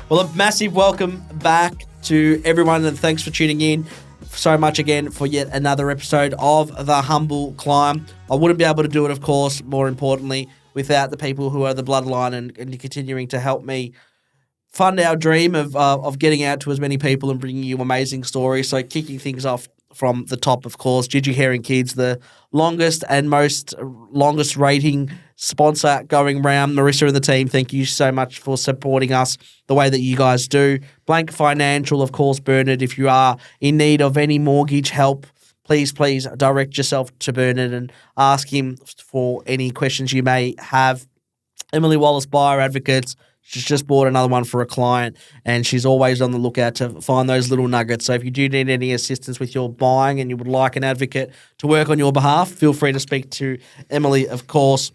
Well, a massive welcome back to everyone, and thanks for tuning in so much again for yet another episode of The Humble Climb. I wouldn't be able to do it, of course, more importantly, without the people who are the bloodline and continuing to help me fund our dream of getting out to as many people and bringing you amazing stories. So kicking things off from the top, of course, Gigi Herring Kids, the longest rating sponsor going round. Marissa and the team, thank you so much for supporting us the way that you guys do. Blank Financial, of course, Bernard, if you are in need of any mortgage help, please direct yourself to Bernard and ask him for any questions you may have. Emily Wallace, Buyer Advocates, she's just bought another one for a client, and she's always on the lookout to find those little nuggets. So if you do need any assistance with your buying and you would like an advocate to work on your behalf, feel free to speak to Emily, of course.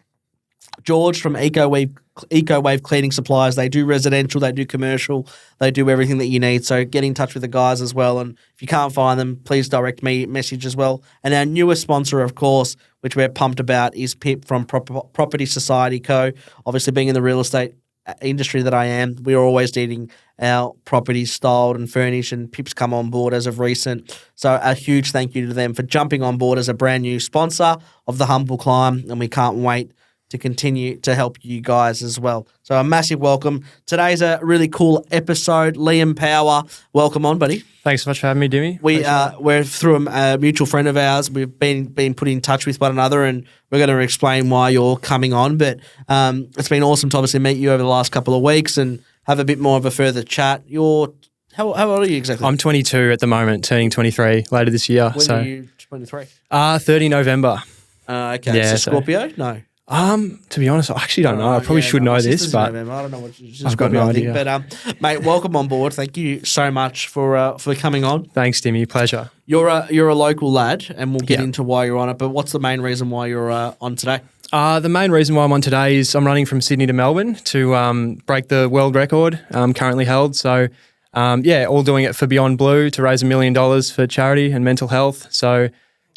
George from EcoWave Cleaning Supplies. They do residential, they do commercial, they do everything that you need. So get in touch with the guys as well. And if you can't find them, please direct me a message as well. And our newest sponsor, of course, which we're pumped about, is Pip from Property Society Co. Obviously, being in the real estate industry that I am, we are always needing our properties styled and furnished, and Pip's come on board as of recent. So a huge thank you to them for jumping on board as a brand new sponsor of The Humble Climb, and we can't wait to continue to help you guys as well. So a massive welcome. Today's a really cool episode. Liam Power, welcome on, buddy. Thanks so much for having me, Dimmy. We're through a mutual friend of ours. We've been put in touch with one another, and we're going to explain why you're coming on. But it's been awesome to obviously meet you over the last couple of weeks and have a bit more of a further chat. How old are you exactly? I'm 22 at the moment, turning 23 later this year. When are you 23? 30 November. Okay. Yeah, so Scorpio? No. To be honest, I actually don't know. I probably should know this, but I don't know what I've got no idea. But mate, welcome on board. Thank you so much for coming on. Thanks, Dimmy. Pleasure. You're a local lad, and we'll get into why you're on it. But what's the main reason why you're on today? The main reason why I'm on today is I'm running from Sydney to Melbourne to break the world record currently held. So, all doing it for Beyond Blue to raise $1 million for charity and mental health. So,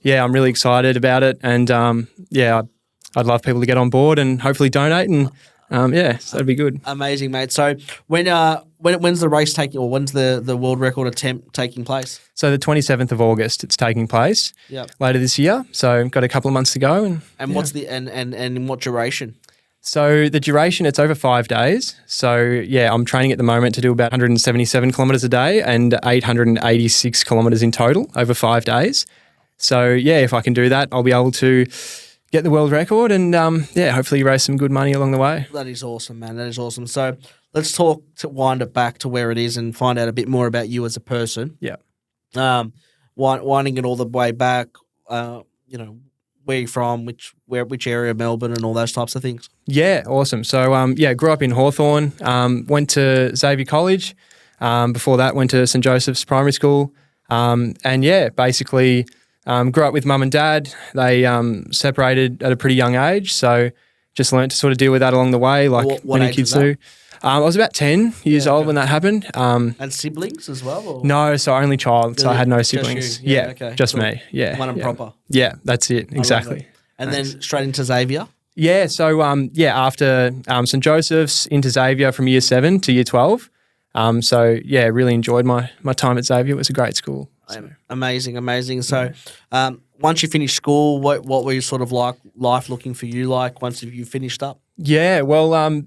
yeah, I'm really excited about it, and I'd love people to get on board and hopefully donate, and so that'd be good. Amazing, mate. So when's the race taking, or when's the world record attempt taking place? So the 27th of August, it's taking place. Later this year. So got a couple of months to go, what's the and in what duration? So the duration, it's over 5 days. So yeah, I'm training at the moment to do about 177 kilometres a day and 886 kilometres in total over 5 days. So yeah, if I can do that, I'll be able to get the world record and, hopefully raise some good money along the way. That is awesome, man. That is awesome. So let's wind it back to where it is and find out a bit more about you as a person. Yeah. Winding it all the way back, where you're from, which area of Melbourne and all those types of things. Yeah, awesome. So, grew up in Hawthorn, went to Xavier College. Before that, went to St. Joseph's Primary School. Basically grew up with mum and dad. They separated at a pretty young age, so just learnt to sort of deal with that along the way, like many kids do. I was about 10 years old when that happened. And siblings as well? Or? No, so only child, so I had no siblings. Just me. Yeah. One and proper. Yeah, that's it, exactly. And then straight into Xavier? Yeah, so after St. Joseph's, into Xavier from year 7 to year 12. Really enjoyed my time at Xavier. It was a great school. So. Amazing. So once you finished school, what were you sort of like life looking for you like once you finished up? Yeah, well,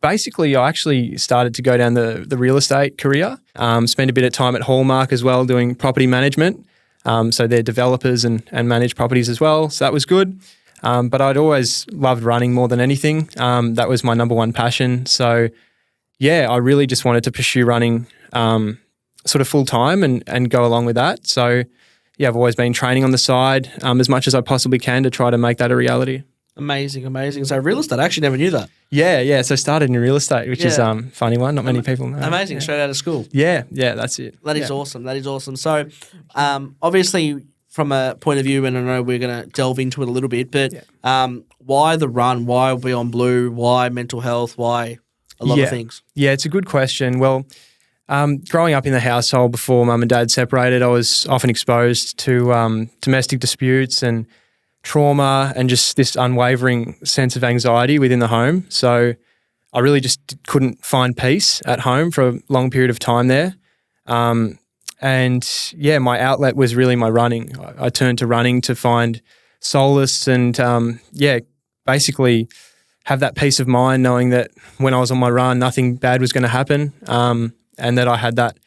basically I actually started to go down the real estate career, spent a bit of time at Hallmark as well doing property management. So they're developers and manage properties as well. So that was good. But I'd always loved running more than anything. That was my number one passion. So I really just wanted to pursue running sort of full time and go along with that. So I've always been training on the side as much as I possibly can to try to make that a reality. Amazing. So real estate, I actually never knew that. Yeah. So started in real estate, which is a funny one. Not many people know. Amazing. Straight out of school. Yeah, that's it. That is awesome. So obviously from a point of view, and I know we're going to delve into it a little bit, but why the run? Why Beyond Blue? Why mental health? Why a lot of things? Yeah, it's a good question. Well, growing up in the household before mum and dad separated, I was often exposed to domestic disputes and trauma and just this unwavering sense of anxiety within the home. So I really just couldn't find peace at home for a long period of time there. And yeah, my outlet was really my running. I turned to running to find solace and basically have that peace of mind knowing that when I was on my run, nothing bad was going to happen, and that I had that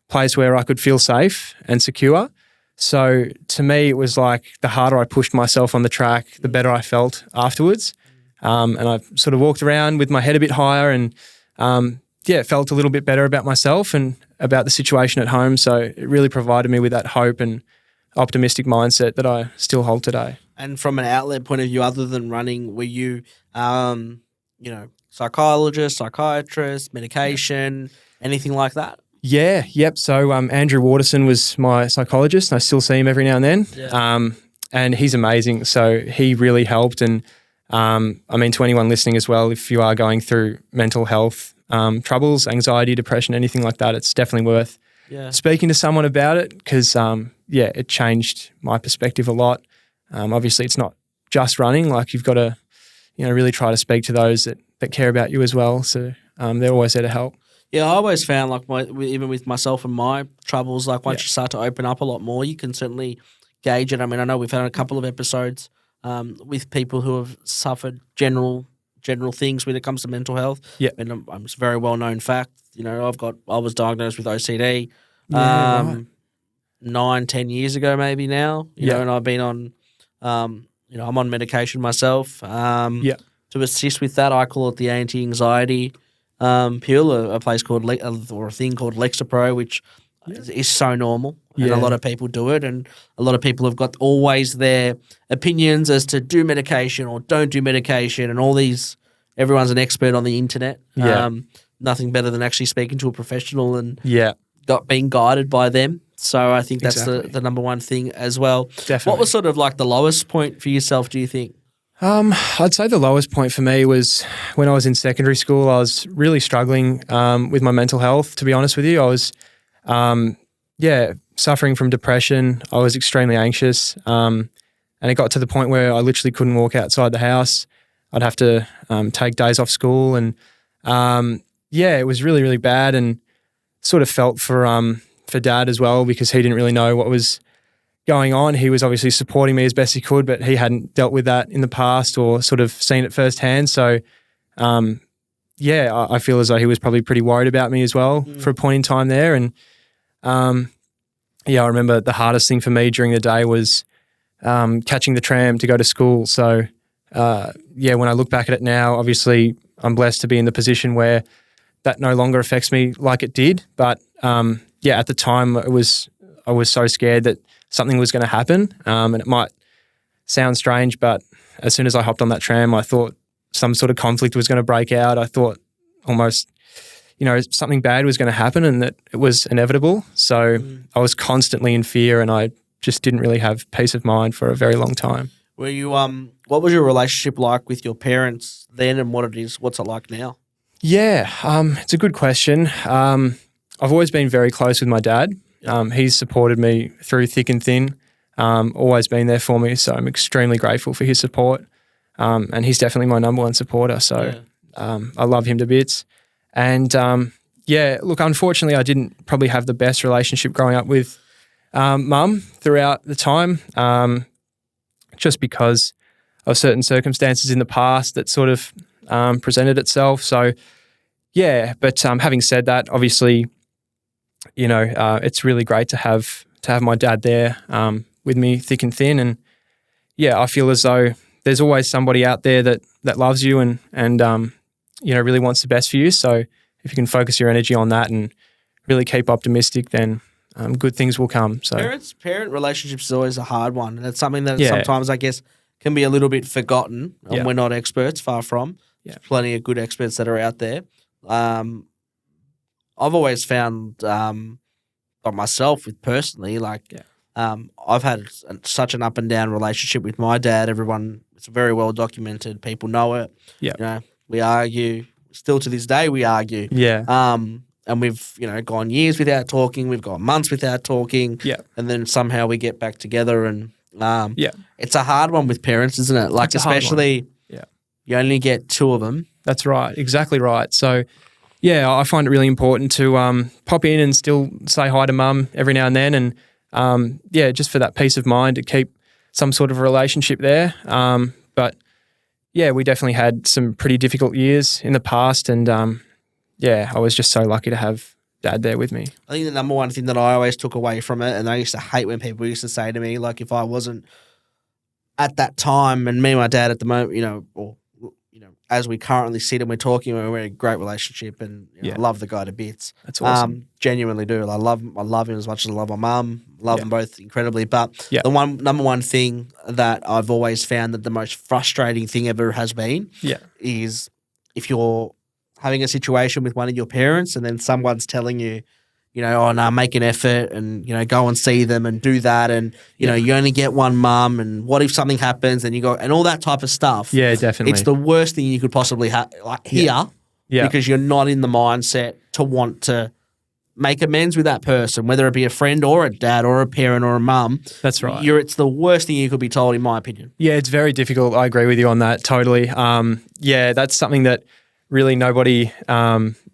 place where I could feel safe and secure. So to me, it was like the harder I pushed myself on the track, the better I felt afterwards. And I sort of walked around with my head a bit higher and felt a little bit better about myself and about the situation at home. So it really provided me with that hope and optimistic mindset that I still hold today. And from an outlet point of view, other than running, were you, psychologist, psychiatrist, medication, anything like that? Yeah, yep. So Andrew Waterson was my psychologist. I still see him every now and then. Yeah. And he's amazing. So he really helped. And to anyone listening as well, if you are going through mental health troubles, anxiety, depression, anything like that, it's definitely worth speaking to someone about it because, it changed my perspective a lot. Obviously, it's not just running. Like you've got to, really try to speak to those that care about you as well. So they're always there to help. Yeah, I always found even with myself and my troubles, like once you start to open up a lot more, you can certainly gauge it. I mean, I know we've had a couple of episodes with people who have suffered general things when it comes to mental health. Yeah, and it's a very well known fact. I was diagnosed with OCD 9-10 years ago, maybe now. And I've been on, I'm on medication myself. To assist with that, I call it the anti-anxiety pill, a thing called Lexapro, which is so normal, and a lot of people do it, and a lot of people have got always their opinions as to do medication or don't do medication, and all these. Everyone's an expert on the internet. Nothing better than actually speaking to a professional and being guided by them. So I think that's the number one thing as well. Definitely. What was sort of like the lowest point for yourself, do you think? I'd say the lowest point for me was when I was in secondary school. I was really struggling with my mental health, to be honest with you. I was, suffering from depression. I was extremely anxious. And it got to the point where I literally couldn't walk outside the house. I'd have to take days off school. And, it was really, really bad and sort of felt for Dad as well because he didn't really know what was going on. He was obviously supporting me as best he could, but he hadn't dealt with that in the past or sort of seen it firsthand. So, I feel as though he was probably pretty worried about me as well for a point in time there. And, I remember the hardest thing for me during the day was catching the tram to go to school. So, when I look back at it now, obviously I'm blessed to be in the position where that no longer affects me like it did. But, at the time I was so scared that something was going to happen. And it might sound strange, but as soon as I hopped on that tram, I thought some sort of conflict was going to break out. I thought almost, something bad was going to happen and that it was inevitable. So I was constantly in fear and I just didn't really have peace of mind for a very long time. Were you, what was your relationship like with your parents then and what's it like now? Yeah, it's a good question. I've always been very close with my dad. He's supported me through thick and thin, always been there for me. So I'm extremely grateful for his support. And he's definitely my number one supporter. So I love him to bits. And look, unfortunately, I didn't probably have the best relationship growing up with Mum throughout the time, just because of certain circumstances in the past that sort of presented itself. So, but having said that, obviously, it's really great to have my dad there with me thick and thin. And I feel as though there's always somebody out there that loves you and really wants the best for you. So if you can focus your energy on that and really keep optimistic, then good things will come. So parent relationships is always a hard one, and it's something that sometimes I guess can be a little bit forgotten. And we're not experts, far from. There's plenty of good experts that are out there. I've always found, by myself, I've had such an up and down relationship with my dad. It's very well documented. People know it. Yeah. We argue. Still to this day, we argue. Yeah. And we've, gone years without talking. We've gone months without talking. Yeah. And then somehow we get back together and, it's a hard one with parents, isn't it? Like, especially, you only get two of them. That's right. Exactly right. So, yeah, I find it really important to pop in and still say hi to mum every now and then, and just for that peace of mind to keep some sort of relationship there. But yeah, we definitely had some pretty difficult years in the past, and I was just so lucky to have Dad there with me. I think the number one thing that I always took away from it, and I used to hate when people used to say to me, like, if I wasn't at that time, and me and my dad at the moment, as we currently sit and we're talking, we're in a great relationship, and I love the guy to bits. That's awesome. Genuinely do. I love him as much as I love my mum. Love them both incredibly. But the number one thing that I've always found that the most frustrating thing ever has been is if you're having a situation with one of your parents and then someone's telling you, oh, no, make an effort and, go and see them and do that. And, you only get one mum, and what if something happens and you go, and all that type of stuff. Yeah, definitely. It's the worst thing you could possibly hear because you're not in the mindset to want to make amends with that person, whether it be a friend or a dad or a parent or a mum. That's right. It's the worst thing you could be told, in my opinion. Yeah, it's very difficult. I agree with you on that totally. That's something that really nobody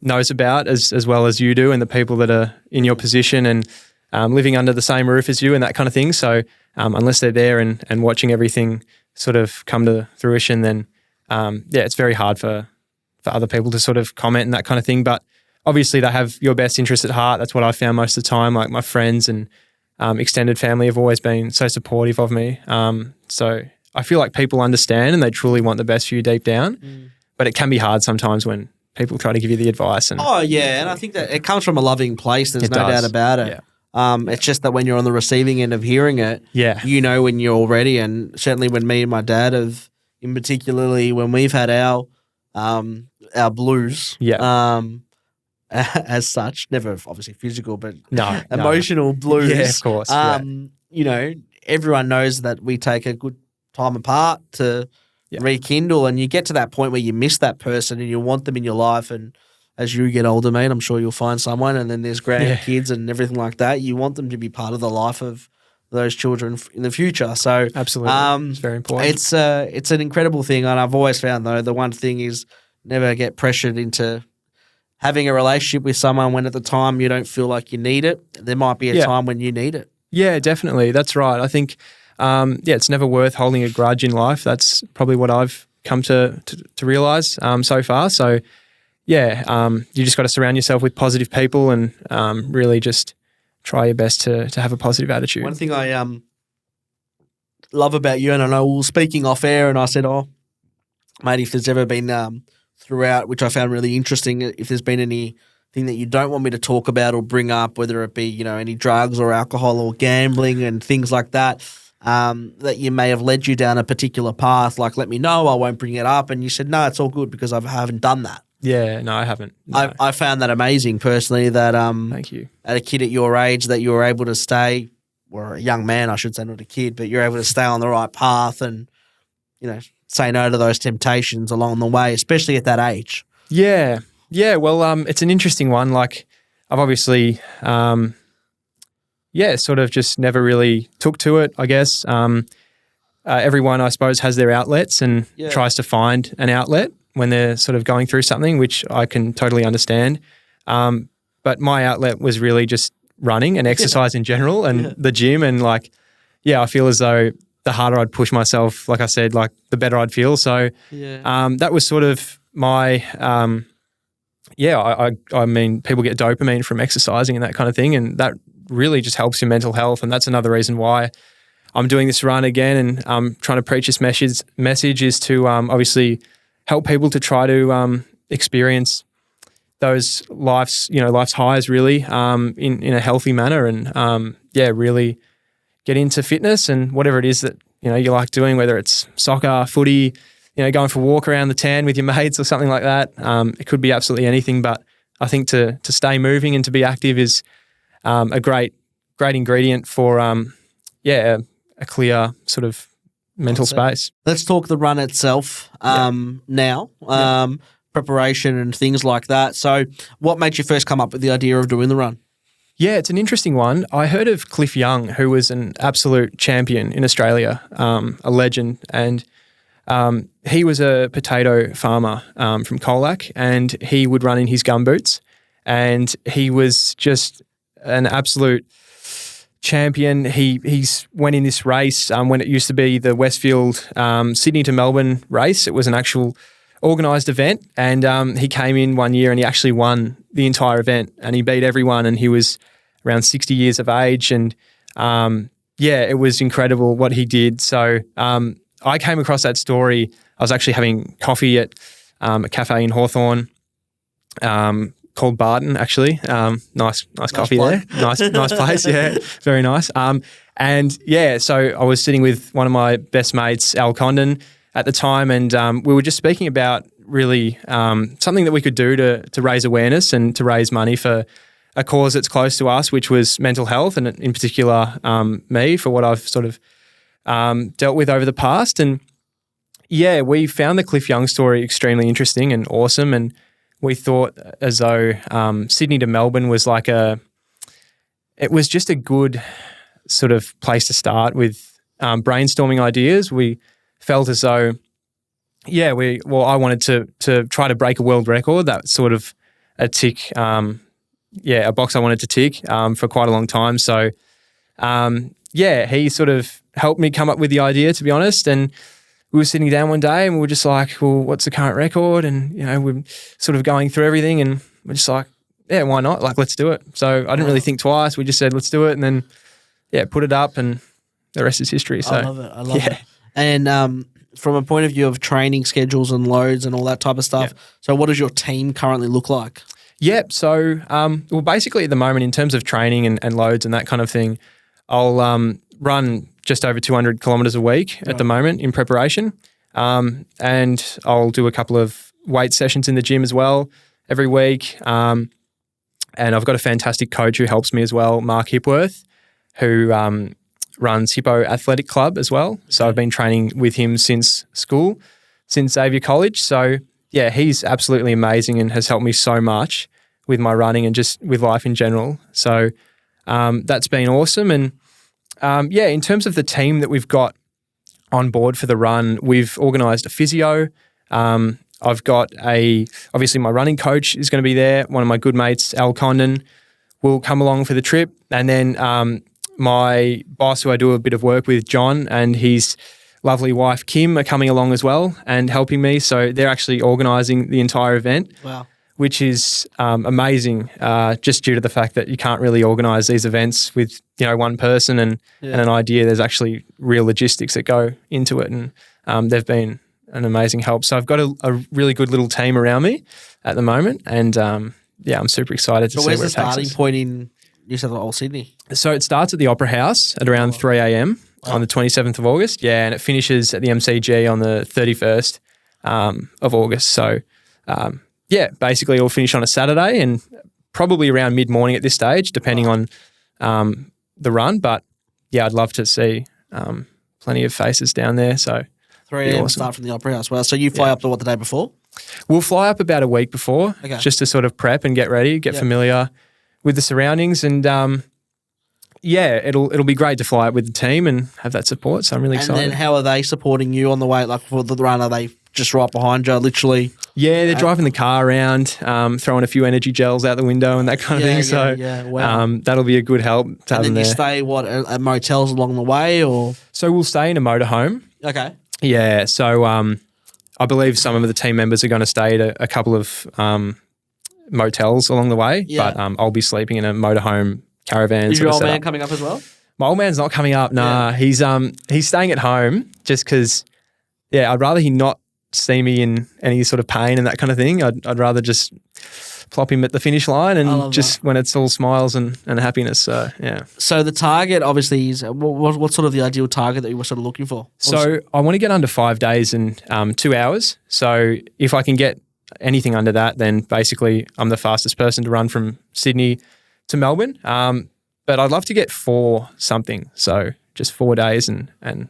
knows about as well as you do, and the people that are in your position and living under the same roof as you and that kind of thing. So unless they're there and watching everything sort of come to fruition, then it's very hard for other people to sort of comment and that kind of thing. But obviously they have your best interest at heart. That's what I found most of the time. Like my friends and extended family have always been so supportive of me. So I feel like people understand and they truly want the best for you deep down. But it can be hard sometimes when people try to give you the advice. And I think that it comes from a loving place. There's no doubt about it. Yeah. It's just that when you're on the receiving end of hearing it, when you're ready. And certainly when me and my dad have, in particularly when we've had our blues, as such, never obviously physical, but emotional blues. Yeah, of course. Everyone knows that we take a good time apart to rekindle, and you get to that point where you miss that person and you want them in your life. And as you get older, mate, I'm sure you'll find someone, and then there's grandkids and everything like that. You want them to be part of the life of those children in the future. So absolutely, it's very important. It's an incredible thing, and I've always found though the one thing is never get pressured into having a relationship with someone when at the time you don't feel like you need it. There might be a time when you need it. Yeah, definitely. That's right. I think it's never worth holding a grudge in life. That's probably what I've come to realise so far. So, you just got to surround yourself with positive people and really just try your best to have a positive attitude. One thing I love about you, and I know we were speaking off air and I said, mate, if there's ever been throughout, which I found really interesting, if there's been anything that you don't want me to talk about or bring up, whether it be, any drugs or alcohol or gambling and things like that, that you may have led you down a particular path, like let me know, I won't bring it up. And you said, no, it's all good because I haven't done that. Yeah, no, I haven't. No. I found that amazing personally that thank you. At a kid at your age that you were able to stay, or a young man, I should say, not a kid, but you're able to stay on the right path and, say no to those temptations along the way, especially at that age. Yeah. Yeah, well, it's an interesting one. Like I've obviously sort of just never really took to it, I guess. Everyone, I suppose, has their outlets and tries to find an outlet when they're sort of going through something, which I can totally understand. But my outlet was really just running and exercise in general and the gym. And I feel as though the harder I'd push myself, like I said, the better I'd feel. So that was sort of my I mean, people get dopamine from exercising and that kind of thing, and that really just helps your mental health. And that's another reason why I'm doing this run again, and I'm trying to preach this message is to obviously help people to try to experience those life's highs really in a healthy manner, and really get into fitness and whatever it is that you like doing, whether it's soccer, footy, going for a walk around the tan with your mates or something like that. It could be absolutely anything, but I think to stay moving and to be active is a great ingredient for a clear sort of mental space. Let's talk the run itself now. Preparation and things like that. So what made you first come up with the idea of doing the run? Yeah, it's an interesting one. I heard of Cliff Young, who was an absolute champion in Australia, a legend, and he was a potato farmer from Colac, and he would run in his gumboots, and he was just an absolute champion. He's went in this race when it used to be the Westfield Sydney to Melbourne race. It was an actual organised event, and he came in one year and he actually won the entire event, and he beat everyone, and he was around 60 years of age, and it was incredible what he did. So I came across that story. I was actually having coffee at a cafe in Hawthorn called Barton, actually. Nice coffee plug. there. Nice place, yeah, very nice. So I was sitting with one of my best mates, Al Condon, at the time, and we were just speaking about really something that we could do to raise awareness and to raise money for a cause that's close to us, which was mental health, and in particular me, for what I've sort of dealt with over the past. And yeah, we found the Cliff Young story extremely interesting and awesome, and we thought as though Sydney to Melbourne was it was just a good sort of place to start with brainstorming ideas. We felt as though, I wanted to try to break a world record. That's sort of a tick, a box I wanted to tick for quite a long time. So, he sort of helped me come up with the idea, to be honest. And we were sitting down one day and we were just like, well, what's the current record? And, we're sort of going through everything, and we're just like, yeah, why not? Like, let's do it. So I didn't really think twice. We just said, let's do it. And then, put it up, and the rest is history. So I love it. And from a point of view of training schedules and loads and all that type of stuff, so what does your team currently look like? Yep. So, basically at the moment, in terms of training and loads and that kind of thing, I'll run just over 200 kilometres a week at the moment in preparation. And I'll do a couple of weight sessions in the gym as well every week. And I've got a fantastic coach who helps me as well, Mark Hipworth, who runs Hippo Athletic Club as well. So I've been training with him since school, since Xavier College. So yeah, he's absolutely amazing and has helped me so much with my running and just with life in general. So that's been awesome. And in terms of the team that we've got on board for the run, we've organised a physio. I've got obviously my running coach is going to be there. One of my good mates, Al Condon, will come along for the trip. And then my boss, who I do a bit of work with, John, and his lovely wife, Kim, are coming along as well and helping me. So they're actually organising the entire event. Wow. Which is amazing, just due to the fact that you can't really organise these events with one person and an idea. There's actually real logistics that go into it, and they've been an amazing help. So I've got a really good little team around me at the moment, and I'm super excited to see where it takes us. Where's the starting point in New South Wales, Sydney? So it starts at the Opera House at around 3 a.m. on the 27th of August, and it finishes at the MCG on the 31st of August. So basically it'll finish on a Saturday and probably around mid-morning at this stage, depending on the run. But I'd love to see plenty of faces down there. So 3 a.m. start from the Opera House. Well, so you fly up to the day before? We'll fly up about a week before, just to sort of prep and get ready, get familiar with the surroundings, and it'll be great to fly up with the team and have that support. So I'm really excited. And then how are they supporting you on the way? Like for the run, are they just right behind you, literally? Yeah, they're driving the car around, throwing a few energy gels out the window and that kind of thing. So that'll be a good help to have them there. And then you stay, at motels along the way, or? So we'll stay in a motorhome. Okay. Yeah, so I believe some of the team members are going to stay at a couple of motels along the way, but I'll be sleeping in a motorhome caravan. Is your old man coming up as well? My old man's not coming up. Nah, he's staying at home just because. Yeah, I'd rather he not see me in any sort of pain and that kind of thing. I'd rather just plop him at the finish line and just when it's all smiles and happiness. So yeah. So the target obviously is what's sort of the ideal target that you were sort of looking for? So I want to get under 5 days and 2 hours. So if I can get anything under that, then basically I'm the fastest person to run from Sydney to Melbourne. But I'd love to get 4 something. So just 4 days and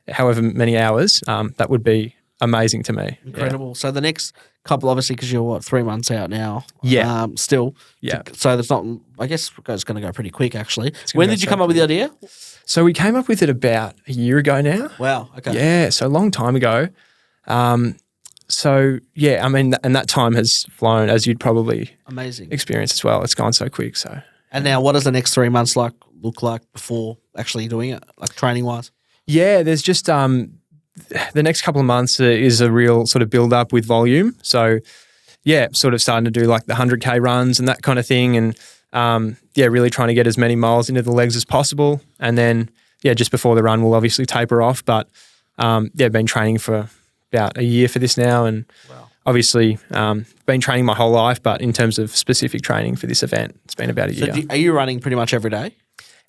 however many hours, that would be amazing to me. Incredible. So the next couple, obviously, because you're 3 months out now. Yeah. Still. Yeah. So that's not. I guess it's going to go pretty quick. Actually. gonna When go did you so come up with the idea? So we came up with it about a year ago now. Wow. Okay. Yeah, so a long time ago. So yeah, I mean, and that time has flown, as you'd probably Amazing. experience as well. It's gone so quick. So And now, what does the next 3 months look like before actually doing it, like training wise? yeah, there's just the next couple of months is a real sort of build up with volume. So yeah, sort of starting to do like the 100K runs and that kind of thing, and yeah, really trying to get as many miles into the legs as possible. And then yeah, just before the run, we'll obviously taper off. But yeah, been training for about a year for this now, and obviously been training my whole life. But in terms of specific training for this event, it's been about a year. Are you running pretty much every day?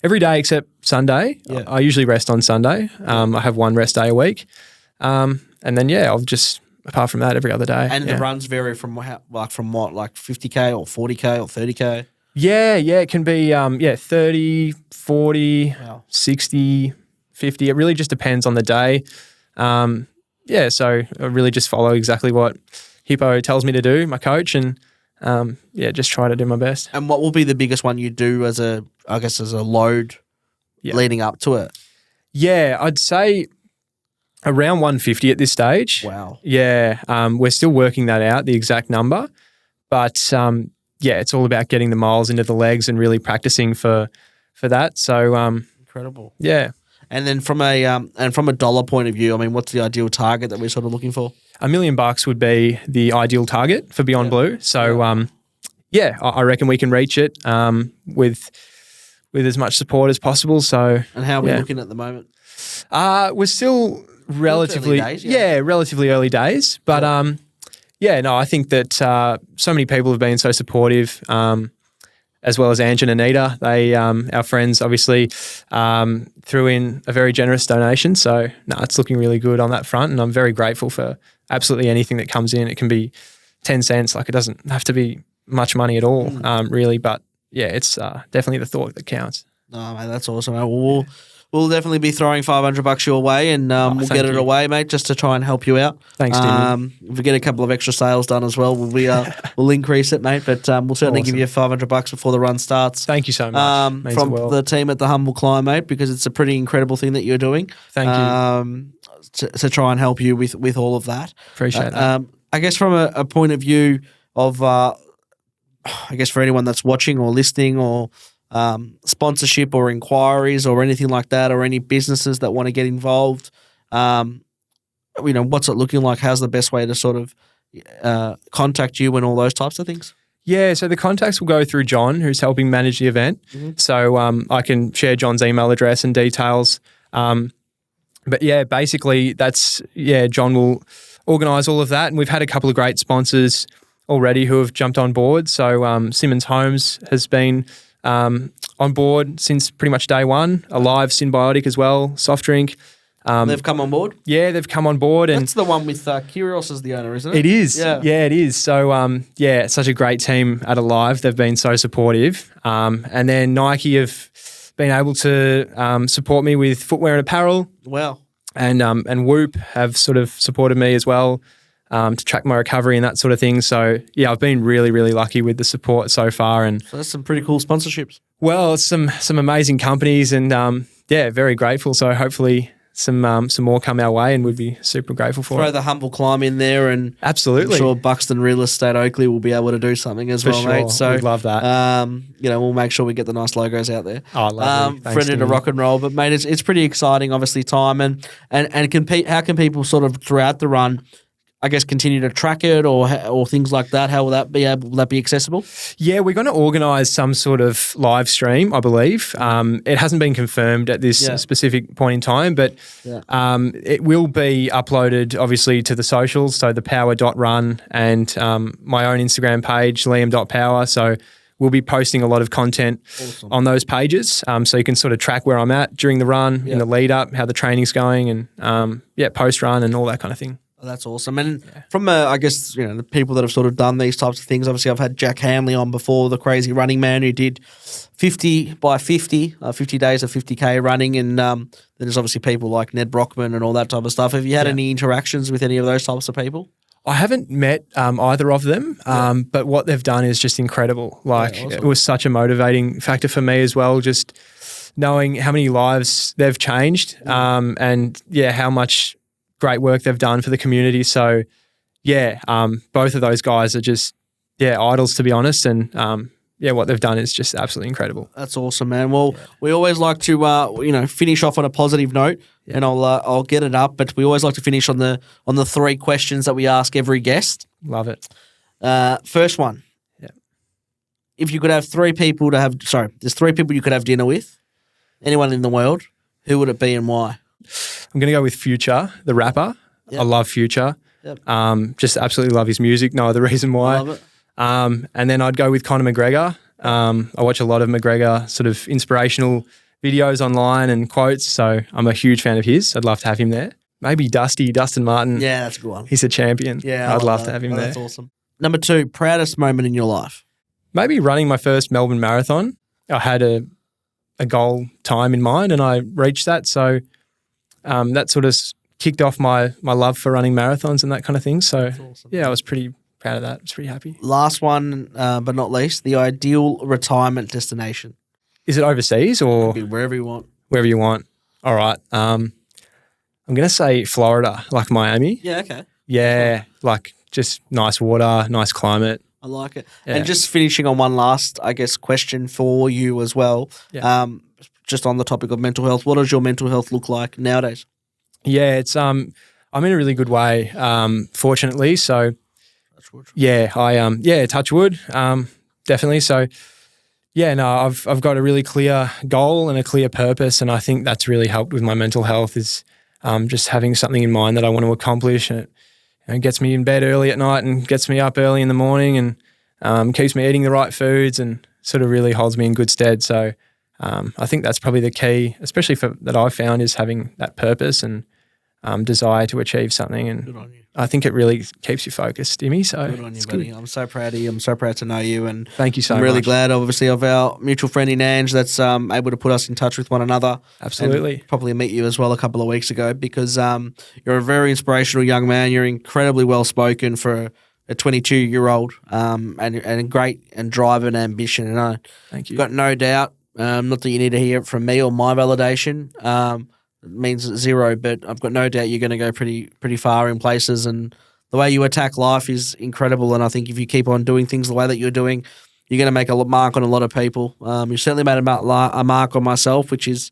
Every day except Sunday. Yeah. I usually rest on Sunday. I have one rest day a week. And then, yeah, I'll just, apart from that, every other day. And the runs vary from what, like 50K or 40K or 30K? Yeah, it can be 30, 40, 60, 50. It really just depends on the day. Yeah, so I really just follow exactly what Hippo tells me to do, my coach, and yeah, just try to do my best. And what will be the biggest one you do as a load leading up to it? Yeah, I'd say around 150 at this stage. Wow. Yeah, we're still working that out, the exact number. But yeah, it's all about getting the miles into the legs and really practicing for that. So incredible. Yeah. And then from a dollar point of view, I mean, what's the ideal target that we're sort of looking for? $1 million would be the ideal target for Beyond Blue. So yeah, I reckon we can reach it with as much support as possible. So and how are we looking at the moment? We're still relatively early days, relatively early days, but yeah, no, I think that so many people have been so supportive, as well as Ange and Anita. They, our friends, obviously threw in a very generous donation. So no, it's looking really good on that front, and I'm very grateful for absolutely anything that comes in. It can be 10 cents, like it doesn't have to be much money at all, really. But yeah, it's definitely the thought that counts. Oh, mate, that's awesome. Mate. We'll definitely be throwing $500 your way, and we'll get it away, mate, just to try and help you out. Thanks, Timmy. If we get a couple of extra sales done as well, we'll increase it, mate. But we'll certainly give you $500 before the run starts. Thank you so much. Means from the world. the team at the Humble Climb, mate, because it's a pretty incredible thing that you're doing. Thank you. To try and help you with all of that. Appreciate that. I guess from a point of view of, I guess for anyone that's watching or listening or sponsorship or inquiries or anything like that, or any businesses that want to get involved, what's it looking like? How's the best way to sort of contact you and all those types of things? Yeah, so the contacts will go through John, who's helping manage the event. So I can share John's email address and details. But yeah, basically John will organise all of that. And we've had a couple of great sponsors already who have jumped on board. So Simmons Homes has been on board since pretty much day one. Alive Symbiotic as well, soft drink. They've come on board? Yeah, they've come on board. And that's the one with Kyrgios as the owner, isn't it? It is. Yeah, it is. So, yeah, such a great team at Alive. They've been so supportive. And then Nike have been able to support me with footwear and apparel. Wow. And Whoop have sort of supported me as well to track my recovery and that sort of thing. So, yeah, I've been really, really lucky with the support so far. And so that's some pretty cool sponsorships. Well, it's some amazing companies, and yeah, very grateful. So hopefully some more come our way, and we'd be super grateful for Throw it. the Humble Climb in there, and absolutely, I'm sure Buxton Real Estate Oakley will be able to do something as well, mate. So we'd love that. We'll make sure we get the nice logos out there. Oh, lovely. Friend into rock and roll, but mate, it's pretty exciting. Obviously, time and compete. How can people sort of throughout the run, I guess, continue to track it or things like that? How will that be able? Will that be accessible? Yeah, we're going to organise some sort of live stream, I believe. It hasn't been confirmed at this specific point in time, but it will be uploaded, obviously, to the socials, so the power.run and my own Instagram page, liam.power. So we'll be posting a lot of content on those pages, so you can sort of track where I'm at during the run, in the lead up, how the training's going, and post-run and all that kind of thing. Oh, that's awesome. And from, I guess, the people that have sort of done these types of things, obviously I've had Jack Hanley on before, the crazy running man who did 50 by 50, 50 days of 50K running. And then there's obviously people like Ned Brockman and all that type of stuff. Have you had any interactions with any of those types of people? I haven't met either of them, but what they've done is just incredible. Awesome. It was such a motivating factor for me as well, just knowing how many lives they've changed and how much great work they've done for the community. So, both of those guys are just, idols, to be honest. And, what they've done is just absolutely incredible. That's awesome, man. Well, we always like to, finish off on a positive note, and I'll get it up. But we always like to finish on the 3 questions that we ask every guest. Love it. First one. Yeah. If you could have 3 people there's 3 people you could have dinner with, anyone in the world, who would it be and why? I'm going to go with Future, the rapper. Yep. I love Future. Yep. Just absolutely love his music. No other reason why. I love it. And then I'd go with Conor McGregor. I watch a lot of McGregor sort of inspirational videos online and quotes, so I'm a huge fan of his. I'd love to have him there. Maybe Dustin Martin. Yeah, that's a good one. He's a champion. Yeah, I'd love to have him there. That's awesome. Number 2, proudest moment in your life? Maybe running my first Melbourne Marathon. I had a goal time in mind and I reached that, so that sort of kicked off my love for running marathons and that kind of thing. So, awesome. I was pretty proud of that. I was pretty happy. Last one, but not least, the ideal retirement destination. Is it overseas or? Could be wherever you want. Wherever you want. All right. I'm going to say Florida, like Miami. Yeah, okay. Yeah, like just nice water, nice climate. I like it. Yeah. And just finishing on one last, I guess, question for you as well. Yeah. Just on the topic of mental health, what does your mental health look like nowadays? Yeah, it's I'm in a really good way, fortunately. So, touch wood. Touch wood, definitely. So, I've got a really clear goal and a clear purpose, and I think that's really helped with my mental health. Is just having something in mind that I want to accomplish, and it gets me in bed early at night and gets me up early in the morning, and keeps me eating the right foods, and sort of really holds me in good stead. So. I think that's probably the key, especially that I've found, is having that purpose and desire to achieve something. And good on you. I think it really keeps you focused, Dimmy. So good on you, buddy. I'm so proud of you. I'm so proud to know you. And thank you so much. I'm really glad, obviously, of our mutual friend in Ange that's able to put us in touch with one another. Absolutely. And probably meet you as well a couple of weeks ago, because you're a very inspirational young man. You're incredibly well spoken for a 22-year-old, and great and drive and ambition. And thank you. Got no doubt. Not that you need to hear it from me or my validation. It means 0, but I've got no doubt you're going to go pretty far in places. And the way you attack life is incredible. And I think if you keep on doing things the way that you're doing, you're going to make a mark on a lot of people. You certainly made a mark on myself, which is,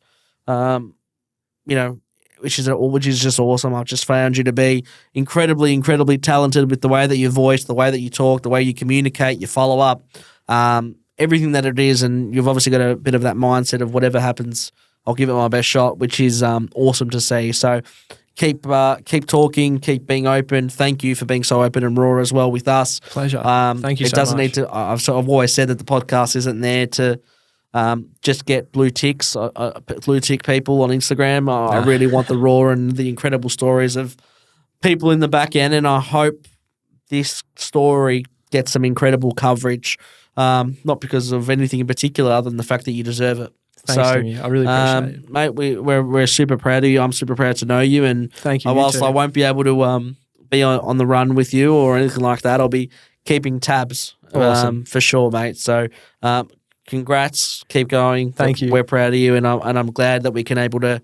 which is just awesome. I've just found you to be incredibly, incredibly talented with the way that you voice, the way that you talk, the way you communicate, you follow up. Everything that it is, and you've obviously got a bit of that mindset of whatever happens, I'll give it my best shot, which is awesome to see. So keep talking, keep being open. Thank you for being so open and raw as well with us. Pleasure. Thank you so much. It doesn't need to. I've always said that the podcast isn't there to just get blue tick people on Instagram. I really want the raw and the incredible stories of people in the back end, and I hope this story gets some incredible coverage. Not because of anything in particular, other than the fact that you deserve it. Thanks, Timmy. I really appreciate it. Mate, we're super proud of you. I'm super proud to know you. And thank you. Whilst I won't be able to be on the run with you or anything like that, I'll be keeping tabs for sure, mate. So congrats. Keep going. Thank you. We're proud of you, and I'm glad that we can able to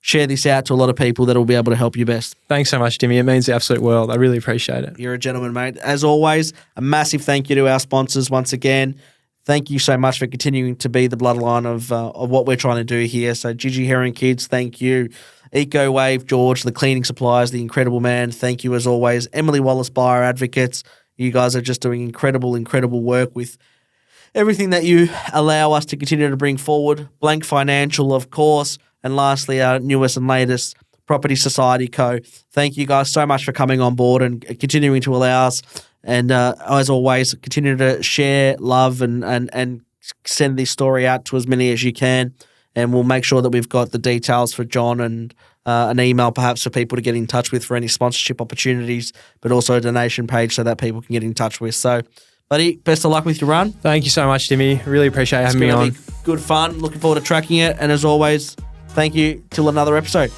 share this out to a lot of people that will be able to help you best. Thanks so much, Timmy. It means the absolute world. I really appreciate it. You're a gentleman, mate. As always, a massive thank you to our sponsors once again. Thank you so much for continuing to be the bloodline of what we're trying to do here. So Gigi Herring Kids, thank you. Eco Wave, George, the cleaning supplies, the incredible man, thank you as always. Emily Wallace, Buyer Advocates, you guys are just doing incredible, incredible work with everything that you allow us to continue to bring forward. Blank Financial, of course. And lastly, our newest and latest, Property Society Co. Thank you guys so much for coming on board and continuing to allow us. And as always, continue to share, love, and send this story out to as many as you can. And we'll make sure that we've got the details for John and an email perhaps for people to get in touch with for any sponsorship opportunities, but also a donation page so that people can get in touch with. So, buddy, best of luck with your run. Thank you so much, Timmy. Really appreciate having me on. Good fun. Looking forward to tracking it. And as always, thank you. Till another episode.